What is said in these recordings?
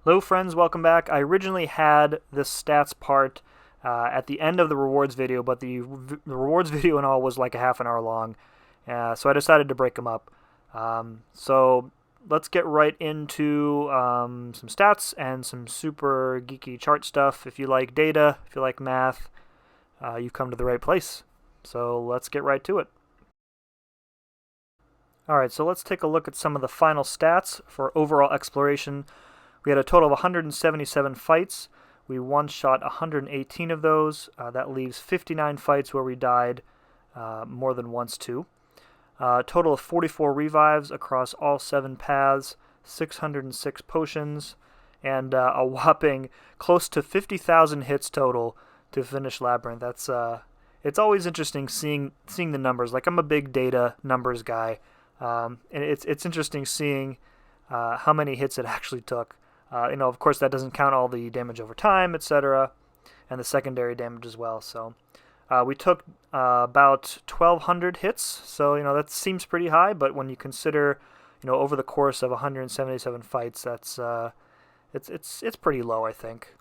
Hello friends, welcome back. I originally had this stats part at the end of the rewards video, but the rewards video and all was like a half an hour long, so I decided to break them up. So let's get right into some stats and some super geeky chart stuff. If you like data, if you like math, you've come to the right place. So let's get right to it. Alright, so let's take a look at some of the final stats for overall exploration. We had a total of 177 fights. We one-shot 118 of those. That leaves 59 fights where we died more than once too. Total of 44 revives across all 7 paths, 606 potions, and a whopping close to 50,000 hits total to finish Labyrinth. It's always interesting seeing the numbers. Like, I'm a big data numbers guy, and it's interesting seeing how many hits it actually took. Of course, that doesn't count all the damage over time, etc., and the secondary damage as well. So we took about 1,200 hits. So that seems pretty high, but when you consider, over the course of 177 fights, that's it's pretty low, I think.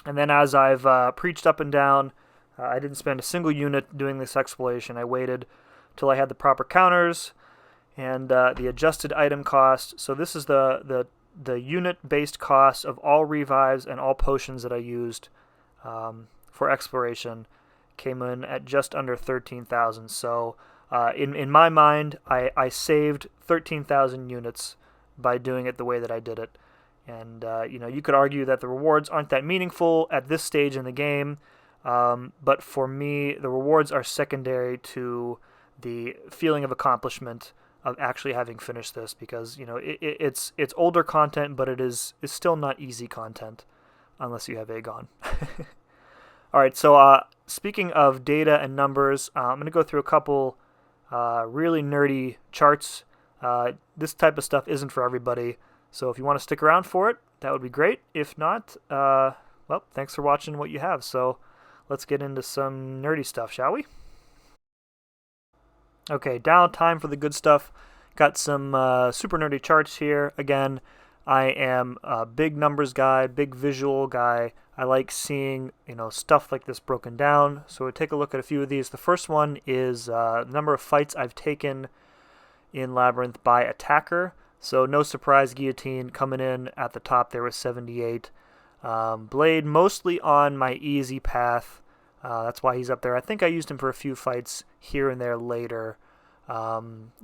And then, as I've preached up and down, I didn't spend a single unit doing this exploration. I waited till I had the proper counters and the adjusted item cost. So this is the unit-based cost of all revives and all potions that I used for exploration came in at just under 13,000. So in my mind, I saved 13,000 units by doing it the way that I did it. And you could argue that the rewards aren't that meaningful at this stage in the game, but for me, the rewards are secondary to the feeling of accomplishment of actually having finished this, because it's older content, but it's still not easy content unless you have Aegon. All right, so speaking of data and numbers, I'm going to go through a couple really nerdy charts. This type of stuff isn't for everybody, so if you want to stick around for it, that would be great. If not, well, thanks for watching what you have. So let's get into some nerdy stuff, shall we? Okay, now time for the good stuff. Got some super nerdy charts here. Again, I am a big numbers guy, big visual guy. I like seeing stuff like this broken down. So we'll take a look at a few of these. The first one is the number of fights I've taken in Labyrinth by attacker. So no surprise, Guillotine coming in at the top there with 78. Blade mostly on my easy path. That's why he's up there. I think I used him for a few fights here and there later.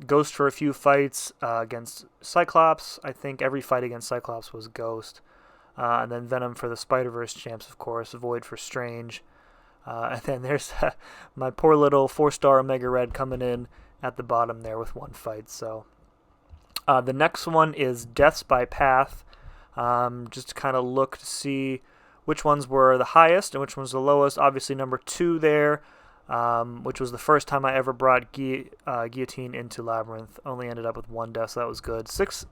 Ghost for a few fights against Cyclops. I think every fight against Cyclops was Ghost. And then Venom for the Spider-Verse champs, of course. Void for Strange. And then there's my poor little 4-star Omega Red coming in at the bottom there with 1 fight. So the next one is Deaths by Path. Just to kind of look to see which ones were the highest and which ones the lowest. Obviously, number 2 there, which was the first time I ever brought Guillotine into Labyrinth. Only ended up with 1 death, so that was good. Six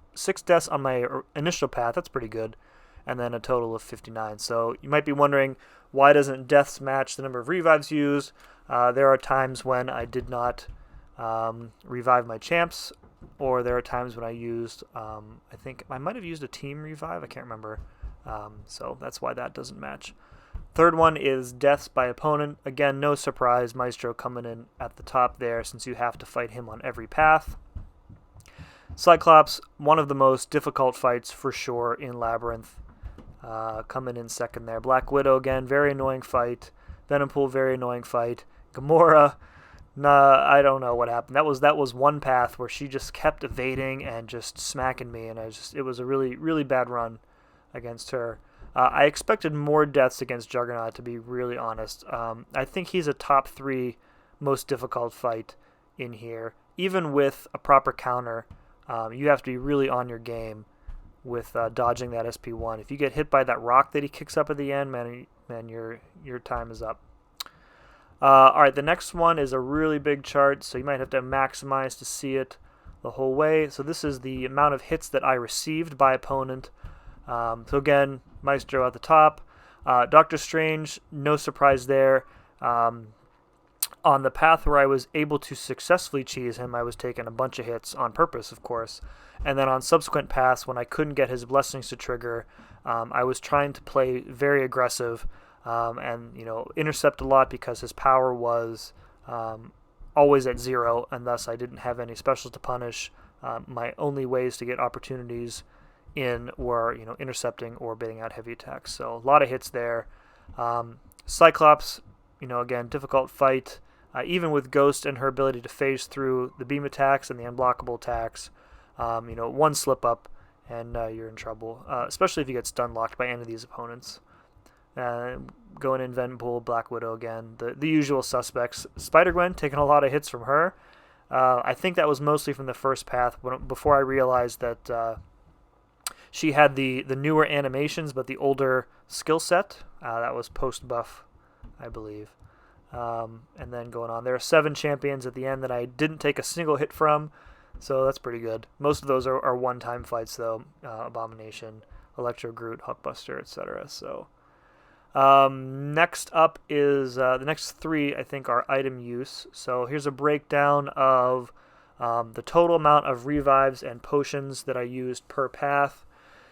deaths on my initial path, that's pretty good. And then a total of 59. So you might be wondering, why doesn't deaths match the number of revives used? There are times when I did not revive my champs, or there are times when I used, I think I might have used a team revive, I can't remember. So that's why that doesn't match. Third one is Deaths by Opponent. Again, no surprise, Maestro coming in at the top there, since you have to fight him on every path. Cyclops, one of the most difficult fights for sure in Labyrinth, coming in second there. Black Widow, again, very annoying fight. Venompool, very annoying fight. Gamora, nah, I don't know what happened. That was one path where she just kept evading and just smacking me, and it was a really, really bad run against her. I expected more deaths against Juggernaut, to be really honest. I think he's a top 3 most difficult fight in here. Even with a proper counter, you have to be really on your game with dodging that SP1. If you get hit by that rock that he kicks up at the end, man, your time is up. Alright, the next one is a really big chart, so you might have to maximize to see it the whole way. So this is the amount of hits that I received by opponent. So again, Maestro at the top. Doctor Strange, no surprise there. On the path where I was able to successfully cheese him, I was taking a bunch of hits on purpose, of course. And then on subsequent paths, when I couldn't get his blessings to trigger, I was trying to play very aggressive and intercept a lot because his power was always at 0, and thus I didn't have any specials to punish. My only ways to get opportunities in were intercepting or baiting out heavy attacks. So a lot of hits there. Cyclops, again, difficult fight. Even with Ghost and her ability to phase through the beam attacks and the unblockable attacks, one slip up and you're in trouble, especially if you get stun locked by any of these opponents. Going in Venpool, Black Widow again, the usual suspects. Spider-Gwen, taking a lot of hits from her. I think that was mostly from the first path before I realized that she had the newer animations but the older skill set. That was post-buff, I believe. And then going on, there are 7 champions at the end that I didn't take a single hit from, so that's pretty good. Most of those are one-time fights, though. Abomination, Electro Groot, Hulkbuster, etc. So next up is the next 3, I think, are item use. So here's a breakdown of the total amount of revives and potions that I used per path.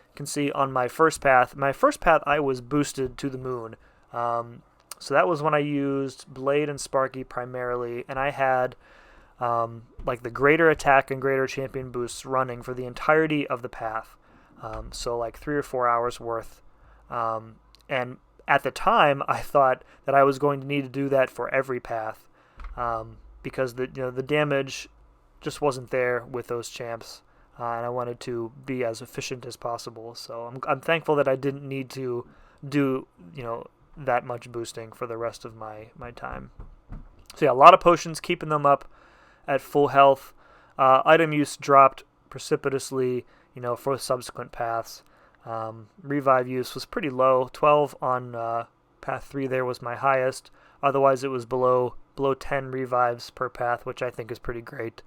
You can see on my first path, I was boosted to the moon. So that was when I used Blade and Sparky primarily, and I had like the greater attack and greater champion boosts running for the entirety of the path. So like 3 or 4 hours worth. And at the time, I thought that I was going to need to do that for every path because the damage just wasn't there with those champs, and I wanted to be as efficient as possible. So I'm thankful that I didn't need to do that much boosting for the rest of my time. So yeah, a lot of potions, keeping them up at full health. Item use dropped precipitously, for subsequent paths. Revive use was pretty low. 12 on path 3 there was my highest. Otherwise, it was below 10 revives per path, which I think is pretty great.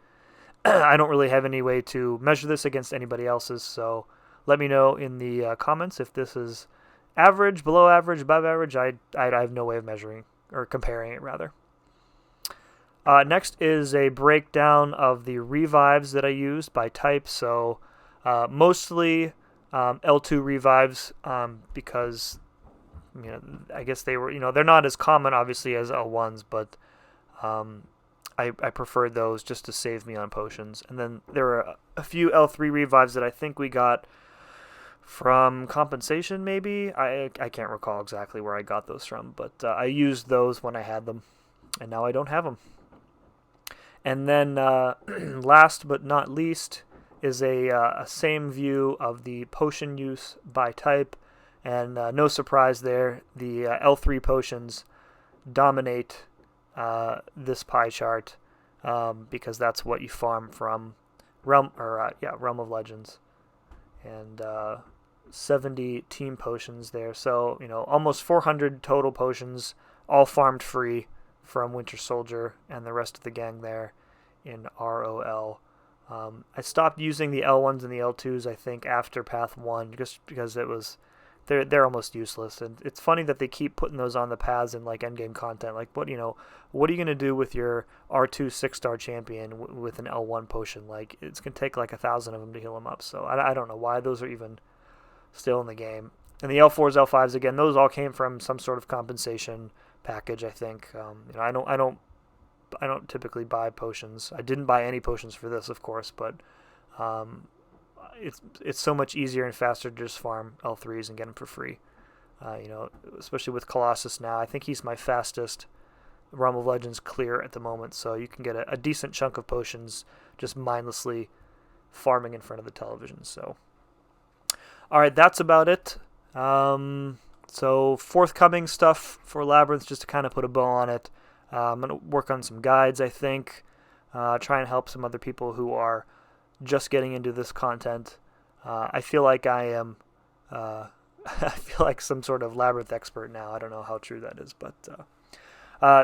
I don't really have any way to measure this against anybody else's, so let me know in the comments if this is average, below average, above average. I have no way of measuring or comparing it, rather. Next is a breakdown of the revives that I used by type. So mostly L2 revives because I guess they were they're not as common obviously as L1s, but I preferred those just to save me on potions. And then there were a few L3 revives that I think we got from compensation, maybe. I can't recall exactly where I got those from, but I used those when I had them, and now I don't have them. And then last but not least is a same view of the potion use by type, and no surprise there, the L3 potions dominate this pie chart because that's what you farm from Realm of Legends, and 70 team potions there. So almost 400 total potions, all farmed free from Winter Soldier and the rest of the gang there in ROL. I stopped using the L1s and the L2s, I think, after Path 1, just because it was they're almost useless. And it's funny that they keep putting those on the paths in like endgame content. Like what are you gonna do with your R2 6-star champion with an L1 potion? Like it's gonna take like 1,000 of them to heal him up. So I don't know why those are even still in the game. And the L4s, L5s, again, those all came from some sort of compensation package, I think. I don't typically buy potions. I didn't buy any potions for this, of course, but it's so much easier and faster to just farm L3s and get them for free. Especially with Colossus now. I think he's my fastest Realm of Legends clear at the moment, so you can get a decent chunk of potions just mindlessly farming in front of the television. So, all right, that's about it. So forthcoming stuff for Labyrinth, just to kind of put a bow on it. I'm going to work on some guides, I think. Try and help some other people who are just getting into this content. I feel like I am I feel like some sort of Labyrinth expert now. I don't know how true that is, but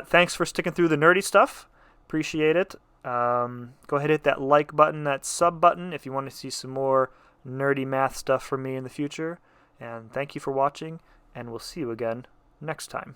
thanks for sticking through the nerdy stuff. Appreciate it. Go ahead and hit that like button, that sub button, if you want to see some more nerdy math stuff from me in the future. And thank you for watching, and we'll see you again next time.